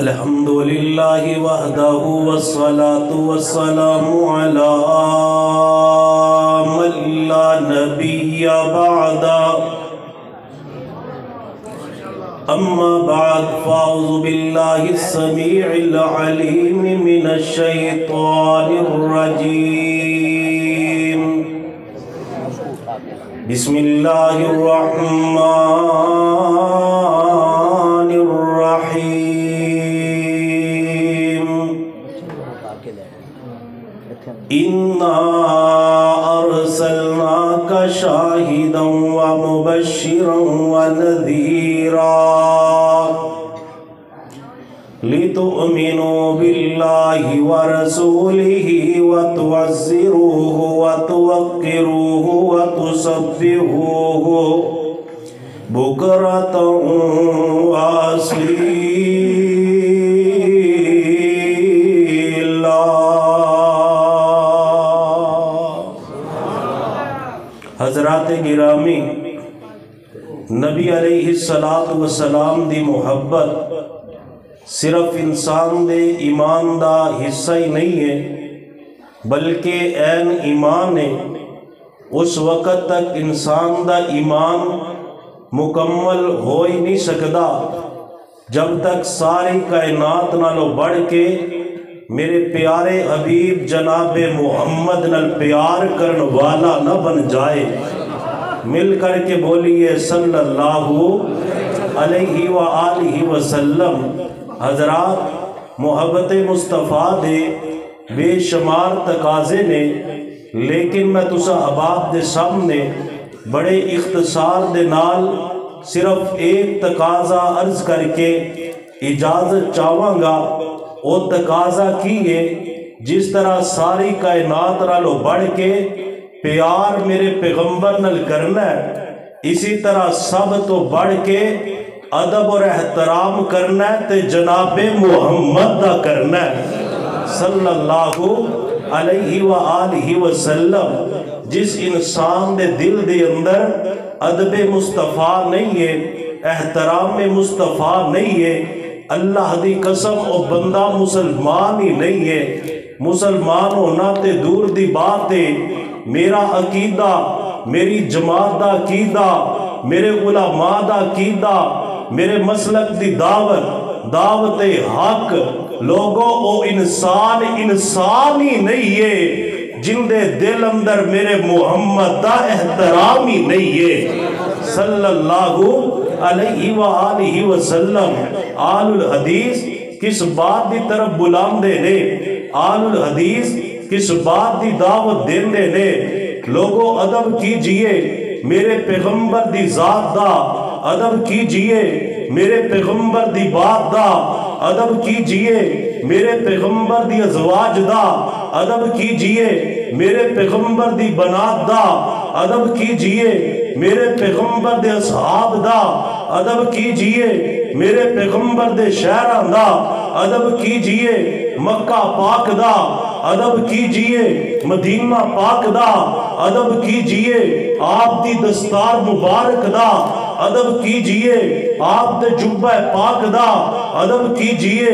الحمدللہ وحدہ والصلاة والسلام علی من لا نبی بعد اما بعد فاعوذ باللہ السمیع العلیم من الشیطان الرجیم بسم اللہ الرحمن الرحیم اِنَّا أَرْسَلْنَاكَ شَاهِدًا وَمُبَشِّرًا وَنَذِيرًا لِتُؤْمِنُوا بِاللَّهِ وَرَسُولِهِ وَتُعَزِّرُوهُ وَتُوَقِّرُوهُ وَتُسَبِّحُوهُ بُكْرَةً وَأَصِيلًا۔ حضرات گرامی، نبی علیہ السلام دی محبت صرف انسان دے ایمان دا حصہ ہی نہیں ہے بلکہ این ایمان ہے۔ اس وقت تک انسان دا ایمان مکمل ہو ہی نہیں سکتا جب تک ساری کائنات نالوں بڑھ کے میرے پیارے حبیب جناب محمد نال پیار کرن والا نہ بن جائے۔ مل کر کے بولیے صلی اللہ علیہ وآلہ وسلم۔ حضرات، محبت مصطفیٰ دے بے شمار تقاضے نے، لیکن میں تسا احباب دے سامنے بڑے اختصار دے نال صرف ایک تقاضا عرض کر کے اجازت چاہواں گا۔ وہ تقاضا کیے جس طرح ساری کائنات نالو بڑھ کے پیار میرے پیغمبر نال کرنا ہے، اسی طرح سب تو بڑھ کے ادب اور احترام کرنا ہے تے جناب محمد دا کرنا ہے صلی اللہ علیہ وآلہ وسلم۔ جس انسان دے دل دے اندر ادب مصطفیٰ نہیں ہے، احترام مصطفیٰ نہیں ہے، اللہ دی قسم او بندہ مسلمان ہی نہیں ہے۔ مسلمان ہونا تے دور دی بات ہے، میرا عقیدہ، میری جماعت دا عقیدہ، میرے علماء دا عقیدہ، میرے مسلک دی دعوت حق لوگوں او انسان ہی نہیں ہے جن دے دل اندر میرے محمد دا احترام ہی نہیں ہے صلی اللہ علیہ وآلہ وسلم۔ آل الحدیث کس بات دی طرف بلاندے نے، آل الحدیث کس بات دی دعوت دیندے نے؟ لوگوں ادب کیجئے میرے پیغمبر دی ذات دا، ادب کیجئے میرے پیغمبر دی بات دا، ادب کیجئے میرے پیغمبر دی ازواج دا، ادب کیجئے میرے پیغمبر دی بنات دا، ادب کیجئے میرے پیغمبر دے اصحاب دا، ادب کیجئے میرے پیغمبر دے شہران دا، ادب کیجئے مکہ پاک دا، ادب کیجئے مدینہ پاک دا، ادب کیجئے آپ دی دستار مبارک دا، ادب کیجئے آپ دے جبہ پاک دا، ادب کیجئے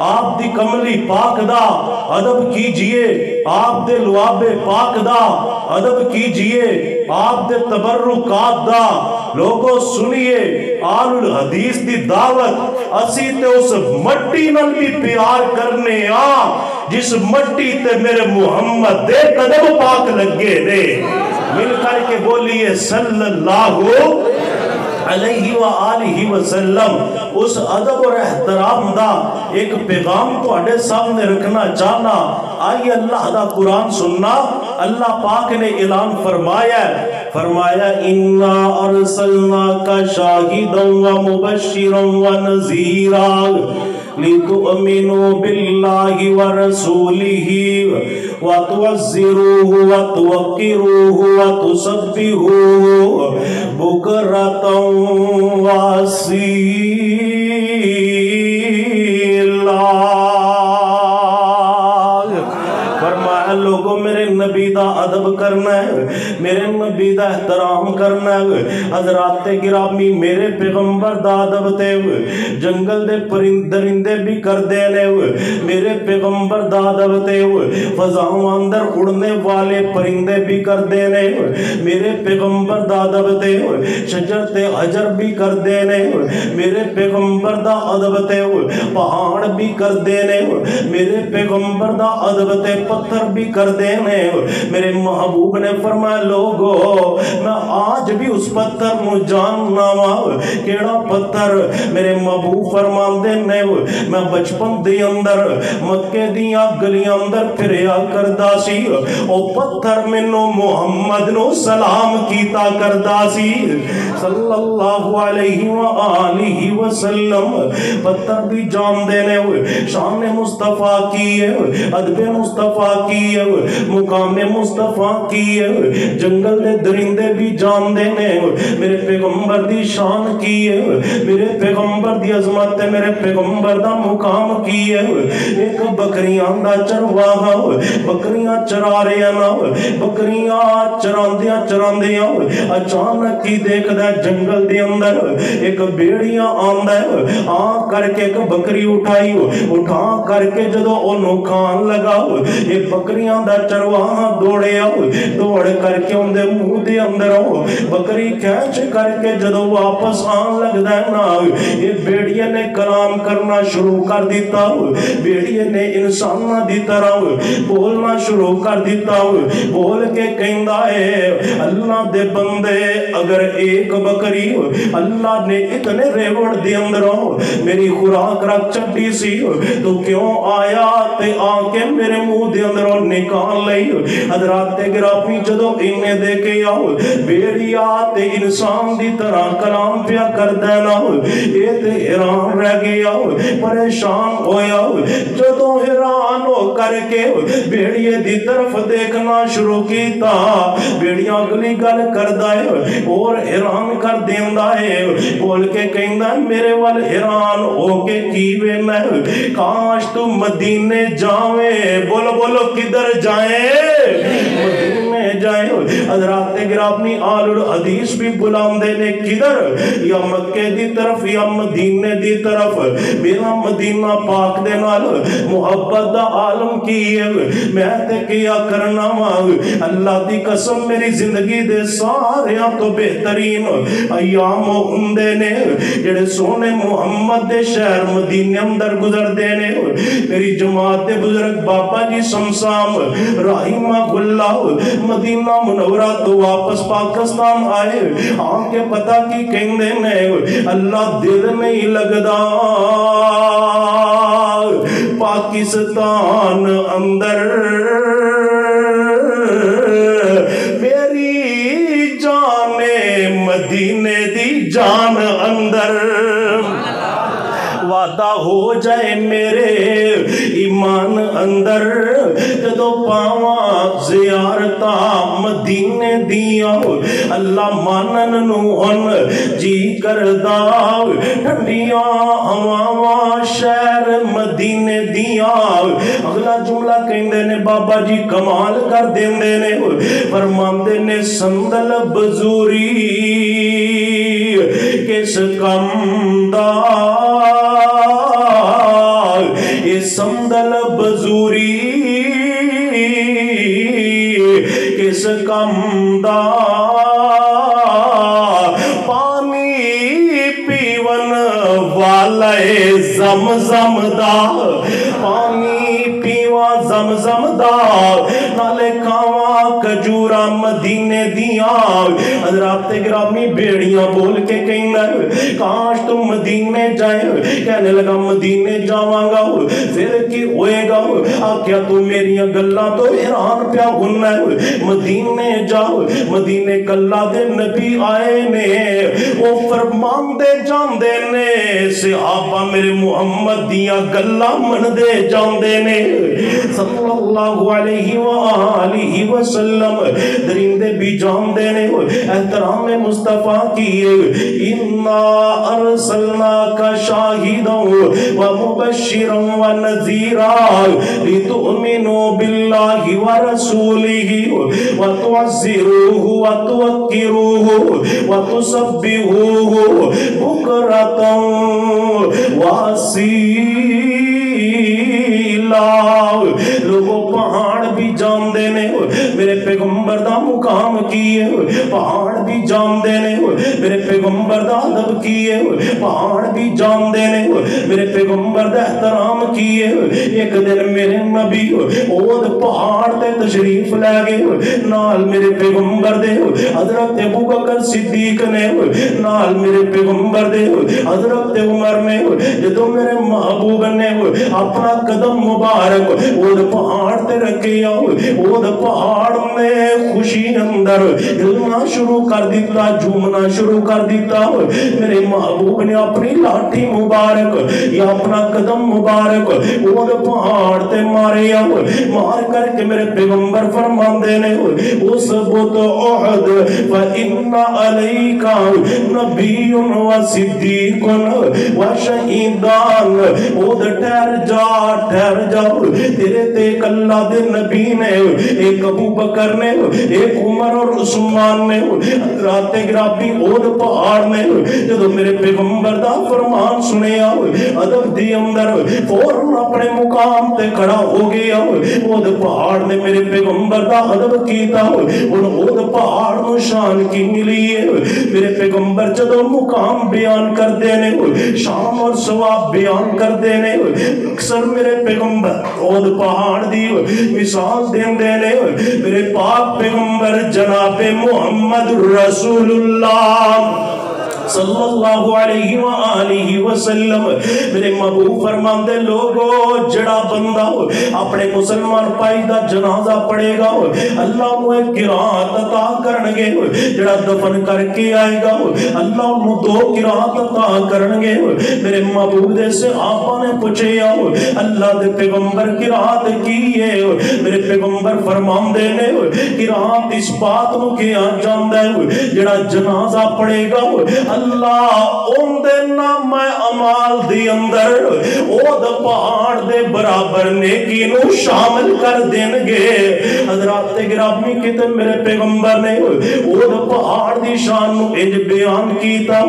آپ دی کملی پاک دا، ادب کیجئے آپ دے لواب پاک دا، ادب کیجئے آپ دے تبرکات دا۔ لوگوں سنیے، آل الحدیث دی دعوت اسی تے اس مٹی نال بھی پیار کرنے جس مٹی تے میرے محمد دے قدم پاک لگے دے۔ مل کر کے بولیے صلی اللہ علیہ وآلہ وسلم۔ اس ادب اور احترام دا ایک پیغام تو اڈے سامنے رکھنا چاہنا۔ آئیے اللہ دا قرآن سننا۔ اللہ پاک نے اعلان فرمایا اِنَّا أَرْسَلْنَاكَ شَاهِدًا وَمُبَشِّرًا وَنَذِيرًا لِتُؤْمِنُوا بِاللَّهِ وَرَسُولِهِ وَتُعَزِّرُوهُ وَتُوَقِّرُوهُ وَتُسَبِّحُوهُ بُكْرَةً وَأَصِيلًا۔ فرمایا لوگوں میرے نبی دا ادب کرنا ہے، میرے نبی دا احترام کرنا ہے۔ حضرات گرامی میرے پیغمبر دا ادب تے جنگل دے درندے بھی کر دینے میرے پیغمبر دا ادب تے فضاؤں اندر اڑنے والے پرندے بھی کر دینے میرے پیغمبر دا ادب تے شجرت حجر بھی کر دینے میرے پیغمبر دا ادب تے پہاڑ بھی کر دینے میرے پیغمبر دا ادب تے پتھر بھی کر دینے میرے محبوب نے فرمایا لوگو میں آج بھی اس پتھر نو جاننا وا کیڑا پتھر میرے محبوب فرمان دینے میں بچپن دی اندر مکے دیاں گلیاں اندر پھریا کردا سی او پتھر مینوں محمد نو سلام کیتا کردا سی صلی اللہ علیہ وآلہ وسلم پتھر بھی جان دینے شان مصطفیٰ کی ہے ادب مصطفیٰ کی ہے مقام مصطفیٰ کی ہے جنگل دے درندے بھی جان دینے میرے پیغمبر دی شان کی ہے میرے پیغمبر دی عظمت ہے میرے پیغمبر دا مقام کی ہے ایک بکریاں دا چرواہا بکریاں چرا رہے ہیں بکریاں چراندیاں اچانک کی دیکھ دا جنگل دے اندر ایک بیڑیاں آندہ ہے کر کے ایک بکری اٹھا کر کے جدو انہوں کھان لگا یہ بکریاں دا چرواہا دوڑ کر کے ان دے منہ دے اندر بکری کھینچ کر کے جدو واپس آن لگ دا نا یہ بیڑیے نے کلام کرنا شروع کر دیتا بیڑیے نے انسانہ دی طرح بولنا شروع کر دیتا بول کے کہندہ ہے اللہ دے بندے اگر ایک بکری اللہ نے اتنے ریوڑ دی اندر میری خوراک رکھ چڈی سی تو کیوں آیا تے آنکے میرے منہ دے اندر نکال لئی حضرات گرامی جدو انہیں دیکھے بیڑیا تے انسان دی طرح کلام پیا کر دینا یہ تے حیران رہ گیا پریشان ہویا جدو حیران ہو کر کے بیڑیے دی طرف دیکھنا شروع کیتا بیڑیا اگلی گل کر دائے اور حیران کر دیندہ ہے بول کے کہندہ میرے وال حیران ہو کے کیوے میں کاش تو مدینے جاویں بولو کدھر جائیں مدینے جائیں حضرات گرامی آل الحدیث بھی بلام دینے کدھر یا مکہ دی طرف یا مدینے دی طرف میرا مدینہ پاک دے نال محبت دا عالم کی ہے میں تے کیا کرنا مانگ اللہ دی قسم میری زندگی دے ساریاں تو بہترین ایام ہندے نے جڑے سونے محمد دے شہر مدینے اندر گزر دینے میری جماعت دے بزرگ بابا جی سمسام رحمہ اللہ مدینہ منورہ تو واپس پاکستان آئے آنکہ پتہ کی کہندے نے اللہ دل نہیں لگدا پاکستان اندر میری جان مدینے دی جان اندر وعدہ ہو جائے میرے ایمان اندر جدو پاواں زیارتا مدینے دیا اللہ مانن نوہن جی کردہ ٹھنڈیاں ہواواں شہر مدینے دیا اگلا جملہ کہندے نے بابا جی کمال کر دیندے نے فرماندے نے سندل بزوری کس کم دا یہ سندل بزوری کس کم دا پانی پیون والے زمزم دا پانی پیوان زمزم دا نالے کھاواں کجورا مدینے دیا حضرات گرامی بیڑیاں بول کے کہیں گے کاش تم مدینے جائیں کہنے لگا مدینے جاواں گا پھر کی ہوئے گا آکیا تو میریاں گلہ تو حیران پیا گننا ہے مدینے جاؤ مدینے کلہ دے نبی آئے نے وہ فرمان دے جان دے نے صحابہ میرے محمد دیا گلہ من دے جان دے نے صلی اللہ علیہ وآلہ وسلم وسلم درندے بھی جان دینے احترام مصطفیٰ کیے اِنَّا أَرْسَلْنَاكَ شَاهِدًا وَمُبَشِّرًا وَنَذِيرًا لِتُؤْمِنُوا بِاللَّهِ وَرَسُولِهِ وَتُعَزِّرُوهُ وَتُوَقِّرُوهُ وَتُسَبِّحُوهُ بُكْرَةً وَأَصِيلًا لوگوں پہاڑ بھی جان دینے میرے پیغمبر دا مقام کیے پہاڑ بھی جان دینے میرے پیغمبر دا ادب کیے پہاڑ بھی جان دینے میرے پیغمبر دا احترام کیے ایک دن میرے نبی اود پہاڑ تے تشریف لے گئے نال میرے پیغمبر دے حضرت ابوبکر صدیق نے نال میرے پیغمبر دے حضرت عمر نے جدو میرے محبوب نے اپنا قدم مبارک اود پہاڑ تے رکھے اود پہاڑ میں خوشی اندر ہلنا شروع کر دیتا جھومنا شروع کر دیتا میرے محبوب نے اپنی لاٹھی مبارک یا اپنا قدم مبارک اود پہاڑ تے مارے مار کر کے میرے پیغمبر فرمان دینے اس بت احد فَإِنَّ عَلَيْكَ نَبِيٌّ وَصِدِّيقٌ وَشَهِيدًا اود ٹھہر جا تیرے تے ایک اللہ دے نبی نے ایک ابو بکر نے ایک عمر اور عثمان نے رات گرابی اود پہاڑ نے جدو میرے پیغمبر دا فرمان سنے ادب دی اندر فوراں اپنے مقام تے کھڑا ہو گیا اود پہاڑ نے میرے پیغمبر دا ادب کیتا ان اود پہاڑ نو شان کی ملی ہے میرے پیغمبر جدو مقام بیان کر دینے شان اور ثواب بیان کر دینے اکثر میرے پیغمبر اود پہاڑ دی مثال دین دینے میرے پاک پیغمبر جناب محمد رسول اللہ صلی اللہ علیہ وآلہ وسلم میرے محبوب فرمان دے لوگو جڑا بندہ اپنے مسلمان پائی دا جنازہ پڑے گا اللہ موے قرآت عطا کرنگے جڑا دفن کر کے آئے گا اللہ مو دو قرآت عطا کرنگے میرے محبوب دے سے آپا نے پوچھے اللہ دے پیغمبر قرآت کیے میرے پیغمبر فرمان دینے قرآت اس بات مو کیا جاندہ جڑا جنازہ پڑے گا اللہ ان دے نام امال دی اندر او دا پہاڑ دے برابر نیکی نو شامل کر دینگے حضرات گرامی کہتے میرے پیغمبر نے او دا پہاڑ دی شان نو انج بیان کیتا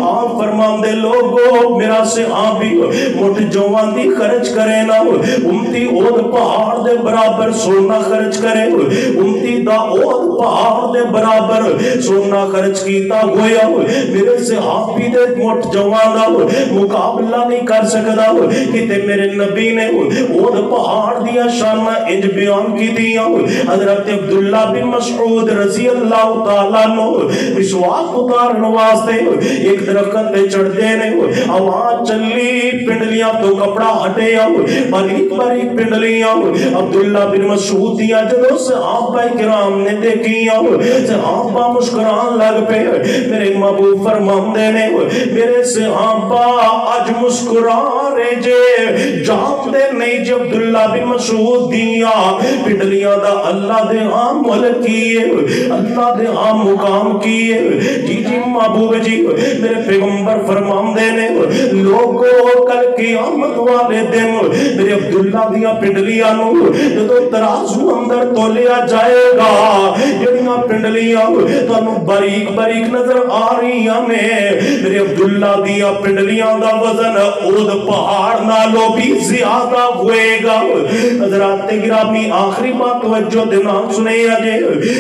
آپ فرمان دے لوگو میرا سے آبی مٹ جوان دی خرچ کرے نا امتی او دا پہاڑ دے برابر سونا خرچ کرے امتی دا او دا پہاڑ دے برابر سونا خرچ کیتا ہویا میرے سے آپ بھی دے موٹ جوانا مقابلہ نہیں کر سکتا کہ میرے نبی نے وہ پہاڑ دیا شانہ انج بیان کی دیا حضرت عبداللہ بن مسعود رضی اللہ تعالیٰ نو مسواک اتارن واسطے ایک درخت دے چڑھ دینے آواز چلی پنڈلیاں تو کپڑا ہٹے باریک باریک پنڈلیاں عبداللہ بن مسعود دیا جدو صحابہ کرام نے دیکھی صحابہ مسکران لگ پہ میرے محبوب فرمان دینے میرے صحابہ آج مسکران رہے جان دے نہیں جب عبداللہ بن مسعود دیا پنڈلیاں دا اللہ دے عام ملک کیے اللہ دے عام مقام کیے جی محبوب جی میرے پیغمبر فرمان دینے لوگوں کل قیامت والے دن میرے عبداللہ دیا پنڈلیاں نو جدو ترازو اندر تو لیا جائے گا جڑیاں پنڈلیاں تو باریک باریک نظر آ رہی ہمیں میرے عبداللہ دیا پنڈلیاں دا وزن اود پہاڑ نالو بھی زیادہ ہوئے گا حضرات گرامی آخری بات توجہ دینا سنے آجے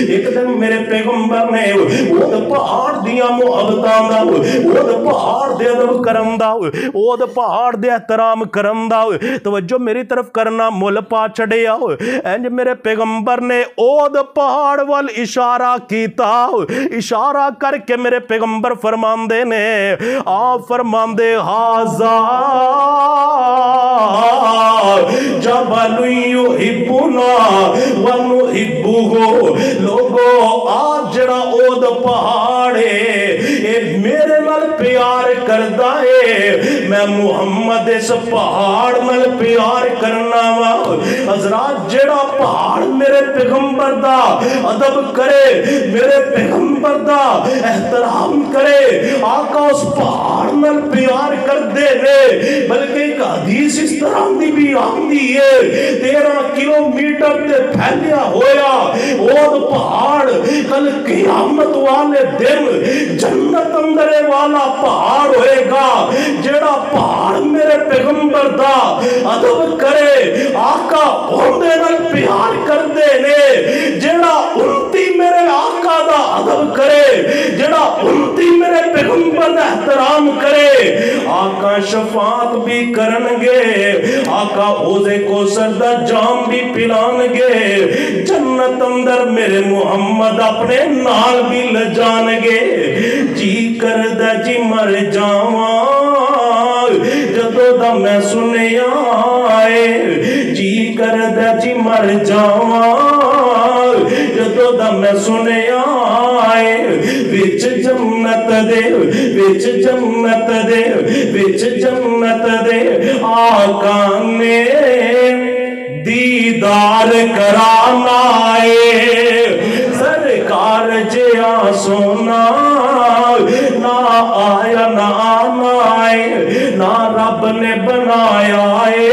ایک دن میرے پیغمبر نے اود پہاڑ دیا محبتان دا اود پہاڑ دے ادب کرم دا اود پہاڑ دے احترام کرم دا توجہ میری طرف کرنا مول پا چھڑے آؤ اینج میرے پیغمبر نے اود پہاڑ وال اشارہ کیتا اشارہ کر کے میرے پیغمبر فرمان دینے آپ فرمان دے ہازا جبل یحبنا ونحبہ لوگو آج جڑا اود پہاڑے میرے نال پیار کر کردا ہے میں محمد اس پہاڑ نال پیار کرنا وا حضرات جڑا پہاڑ میرے پیغمبر دا ادب کرے میرے پیغمبر دا احترام کرے آقا اس پہاڑ نال پیار کر دے نے بلکہ ایک حدیث اس طرح دی بھی آندی ہے 13 کلومیٹر تے پھیلیا ہویا وہ پہاڑ کل قیامت والے دن جنت اندرے والا پہاڑ ہوئے گا جڑا پہاڑ میرے پیغمبر دا ادب کرے آقا اوندے نال پیار کر دے نے جڑا امتی میرے آقا دا ادب کرے جڑا امتی میرے پیغمبر دا احترام کرے آقا شفاعت بھی کرنگے آقا اوزے کو سردہ جام بھی پلانگے جنت اندر میرے محمد اپنے نال بھی لجانگے جی کردہ جی مر جاواں جدو دا میں سنے آئے جی کردہ جی مر جاواں جدو دا میں سنے آئے وچ جنت دے وچ جنت دے وچ جنت دے آقا نے دیدار کرانا ہے سرکار جیا سونا نہ آیا نہ آنا ہے نہ رب نے بنایا ہے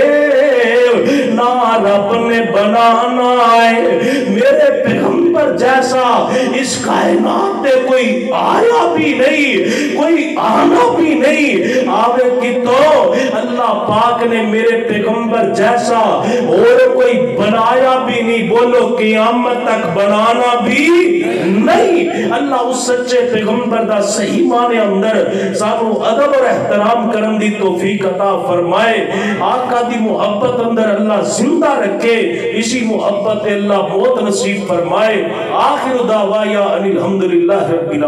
نہ رب نے بنانا ہے میرے پیغمبر جیسا اس کائنات میں کوئی آیا بھی نہیں کوئی آنا بھی نہیں آوے کی تو اللہ پاک نے میرے پیغمبر جیسا اور کوئی بنایا بھی نہیں بولو قیامت تک بنانا بھی نہیں اللہ اس سچے پیغمبر دا صحیح معنی اندر سانو ادب اور احترام کرن دی توفیق عطا فرمائے آقا دی محبت اندر اللہ زندہ رکھے اسی محبت اللہ موت نصیب فرمائے آخر دعوایا ان الحمدللہ رب العالمین